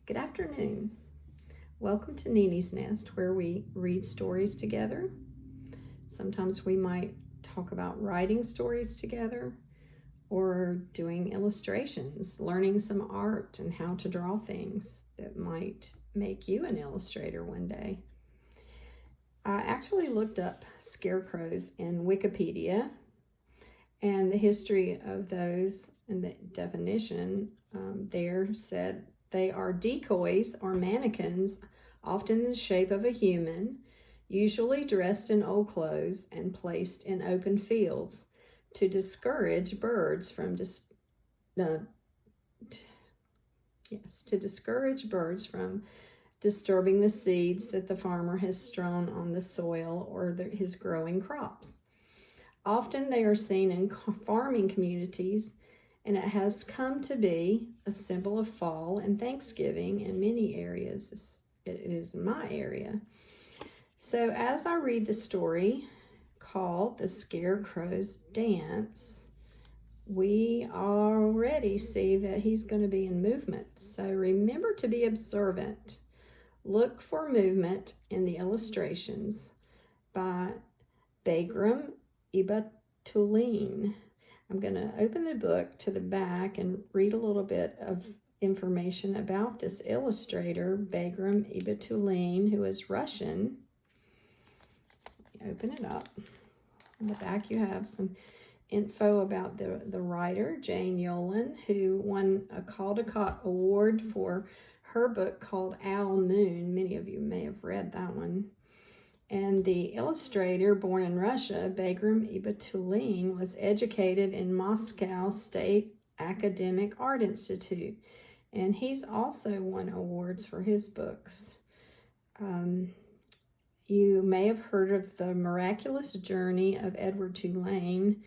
Good afternoon. Welcome to Nini's Nest, where we read stories together. Sometimes we might talk about writing stories together or doing illustrations, learning some art and how to draw things that might make you an illustrator one day. I actually looked up scarecrows in Wikipedia, and the history of those and the definition there said they are decoys or mannequins, often in the shape of a human, usually dressed in old clothes and placed in open fields to discourage birds from disturbing the seeds that the farmer has strewn on the soil or his growing crops. Often they are seen in farming communities, and it has come to be a symbol of fall and Thanksgiving in many areas. It is in my area. So as I read the story called The Scarecrow's Dance, we already see that he's going to be in movement. So remember to be observant. Look for movement in the illustrations by Bagram Ibatulin. I'm going to open the book to the back and read a little bit of information about this illustrator, Bagram Ibatulin, who is Russian. Open it up. In the back you have some info about the writer, Jane Yolen, who won a Caldecott Award for her book called Owl Moon. Many of you may have read that one. And the illustrator, born in Russia, Bagram Ibatulin, was educated in Moscow State Academic Art Institute. And he's also won awards for his books. You may have heard of The Miraculous Journey of Edward Tulane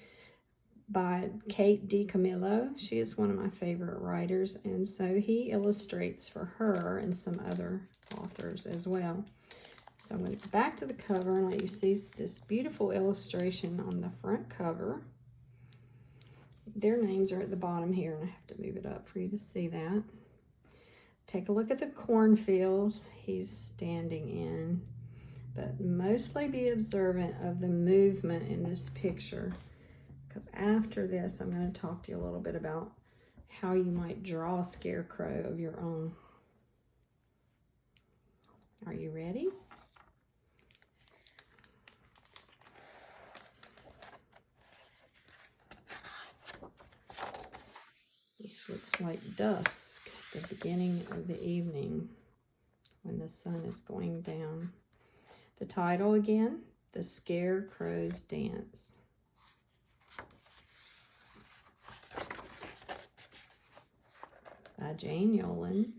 by Kate DiCamillo. She is one of my favorite writers, and so he illustrates for her and some other authors as well. So I'm going to go back to the cover and let you see this beautiful illustration on the front cover. Their names are at the bottom here, and I have to move it up for you to see that. Take a look at the cornfields he's standing in, but mostly be observant of the movement in this picture, because after this I'm going to talk to you a little bit about how you might draw a scarecrow of your own. Are you ready? This looks like dusk, the beginning of the evening when the sun is going down. The title again, The Scarecrow's Dance. By Jane Yolen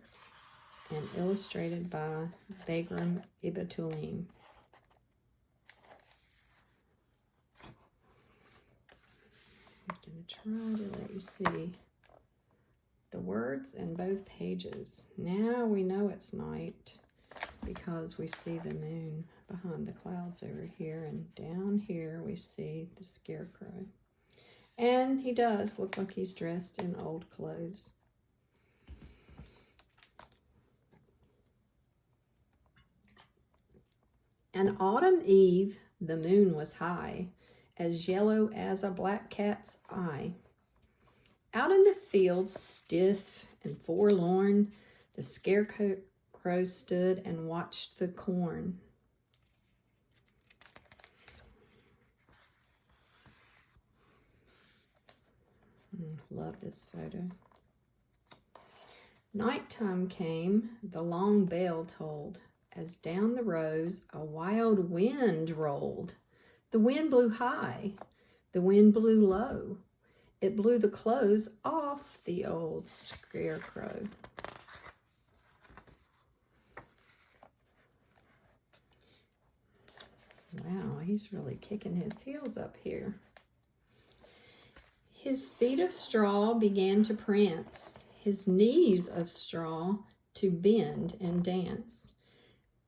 and illustrated by Bagram Ibatulin. I'm going to try to let you see the words in both pages. Now we know it's night because we see the moon behind the clouds over here, and down here we see the scarecrow. And he does look like he's dressed in old clothes. An autumn eve, the moon was high, as yellow as a black cat's eye. Out in the fields, stiff and forlorn, the scarecrow stood and watched the corn. Love this photo. Nighttime came, the long bell tolled, as down the rows a wild wind rolled. The wind blew high, the wind blew low. It blew the clothes off the old scarecrow. Wow, he's really kicking his heels up here. His feet of straw began to prance, his knees of straw to bend and dance.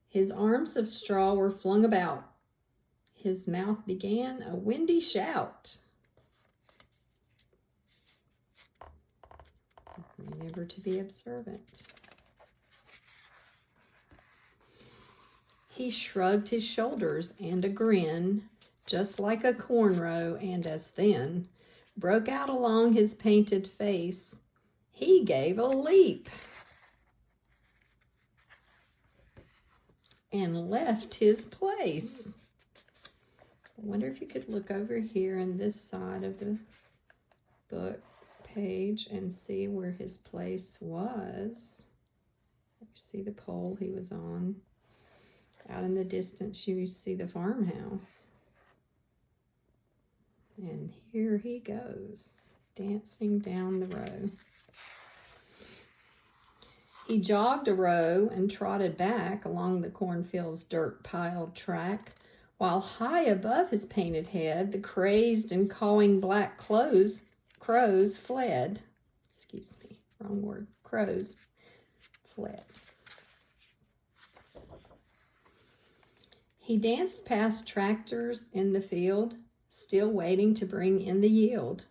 His arms of straw were flung about. His mouth began a windy shout. Remember to be observant. He shrugged his shoulders, and a grin, just like a cornrow and as thin, broke out along his painted face. He gave a leap and left his place. I wonder if you could look over here on this side of the book page and see where his place was. You see the pole he was on. Out in the distance, you see the farmhouse. And here he goes, dancing down the row. He jogged a row and trotted back along the cornfield's dirt-piled track, while high above his painted head, the crazed and cawing black crows fled. Excuse me, wrong word. Crows fled. He danced past tractors in the field, still waiting to bring in the yield,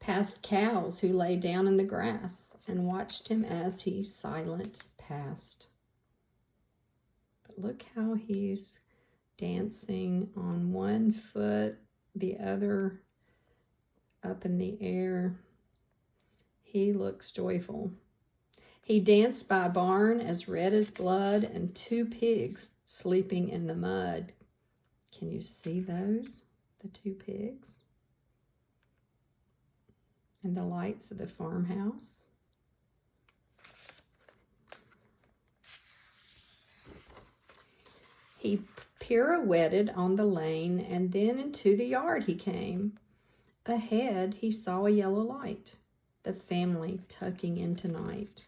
past cows who lay down in the grass, and watched him as he silent passed. But look how he's dancing on one foot, the other up in the air. He looks joyful. He danced by a barn as red as blood and 2 pigs sleeping in the mud. Can you see those? The 2 pigs? And the lights of the farmhouse. He pirouetted on the lane, and then into the yard he came. Ahead he saw a yellow light, the family tucking in tonight.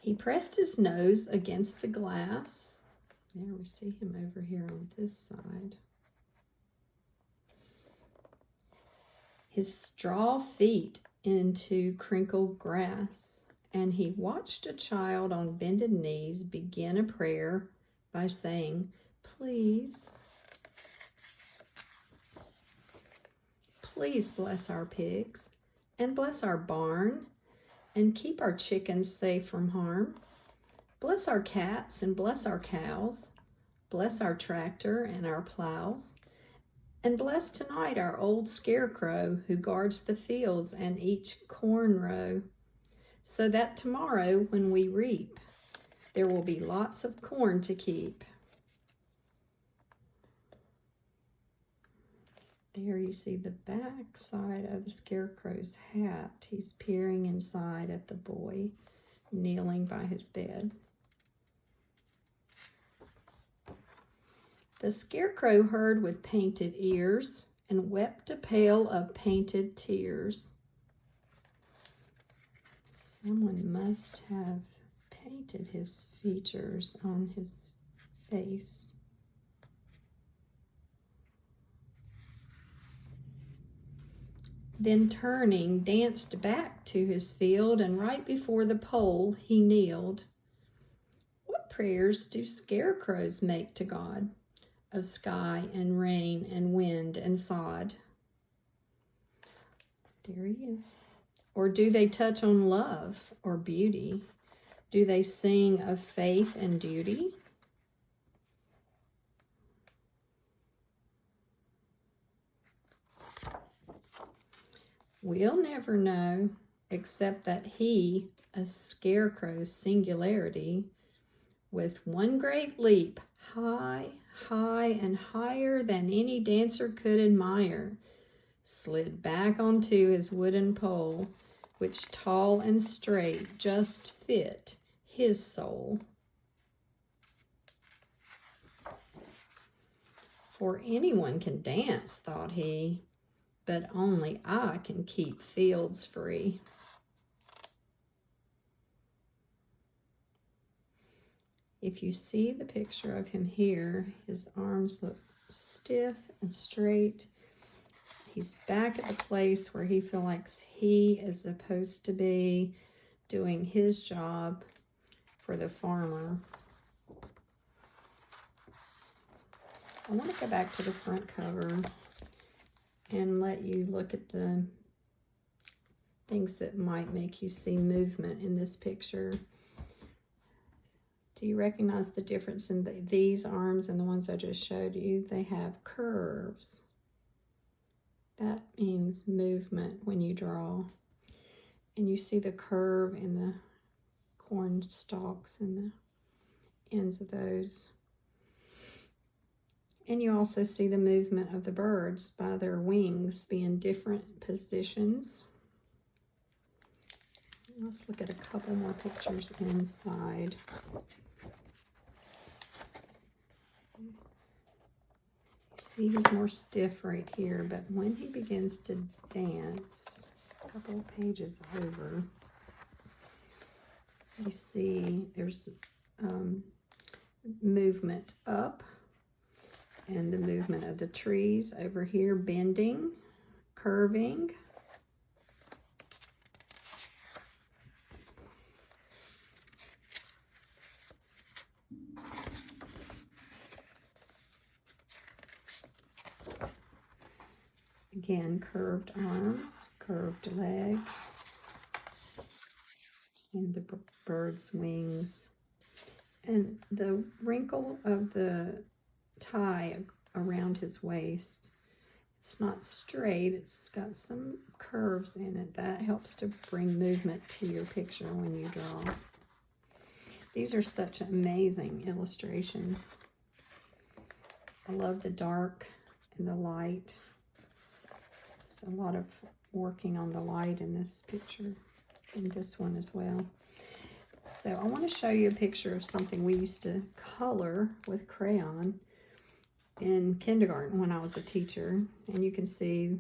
He pressed his nose against the glass. There we see him over here on this side. His straw feet into crinkled grass, and he watched a child on bended knees begin a prayer by saying, "Please, please bless our pigs and bless our barn and keep our chickens safe from harm. Bless our cats and bless our cows. Bless our tractor and our plows. And bless tonight our old Scarecrow who guards the fields and each corn row, so that tomorrow when we reap, there will be lots of corn to keep." There you see the back side of the Scarecrow's hat. He's peering inside at the boy kneeling by his bed. The Scarecrow heard with painted ears and wept a pail of painted tears. Someone must have painted his features on his face. Then turning, danced back to his field, and right before the pole he kneeled. What prayers do scarecrows make to God, of sky and rain and wind and sod? There he is. Or do they touch on love or beauty? Do they sing of faith and duty? We'll never know, except that he, a scarecrow's singularity, with one great leap, high, high, and higher than any dancer could admire, slid back onto his wooden pole, which tall and straight just fit his soul. For anyone can dance, thought he, but only I can keep fields free. If you see the picture of him here, his arms look stiff and straight. He's back at the place where he feels like he is supposed to be doing his job for the farmer. I want to go back to the front cover and let you look at the things that might make you see movement in this picture. Do you recognize the difference in these arms and the ones I just showed you? They have curves. That means movement when you draw. And you see the curve in the corn stalks and the ends of those. And you also see the movement of the birds by their wings being different positions. Let's look at a couple more pictures inside. See, he's more stiff right here, but when he begins to dance, a couple of pages over, you see there's movement up and the movement of the trees over here, bending, curving. Again, curved arms, curved leg, and the bird's wings. And the wrinkle of the tie around his waist, it's not straight, it's got some curves in it. That helps to bring movement to your picture when you draw. These are such amazing illustrations. I love the dark and the light. There's a lot of working on the light in this picture, and this one as well. So I want to show you a picture of something we used to color with crayon in kindergarten when I was a teacher. And you can see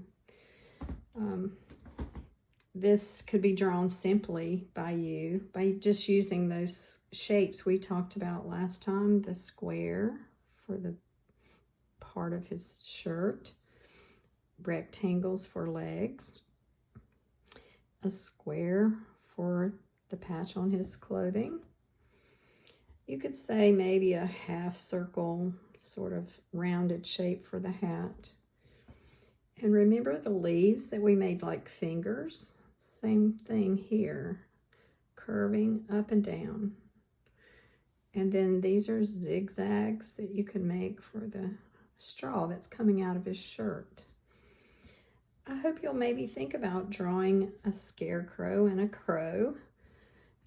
this could be drawn simply by you by just using those shapes we talked about last time. The square for the part of his shirt, rectangles for legs, a square for the patch on his clothing. You could say maybe a half circle, sort of rounded shape for the hat. And remember the leaves that we made like fingers? Same thing here, curving up and down. And then these are zigzags that you can make for the straw that's coming out of his shirt. I hope you'll maybe think about drawing a scarecrow and a crow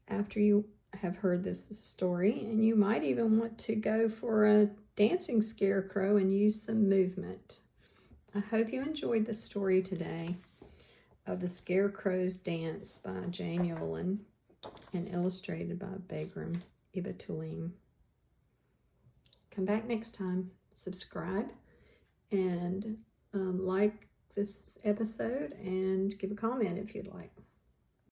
after you have heard this story, and you might even want to go for a dancing scarecrow and use some movement. I hope you enjoyed the story today of the Scarecrow's Dance by Jane Yolen and illustrated by Bagram Ibatulim. Come back next time, subscribe, and like this episode, and give a comment if you'd like.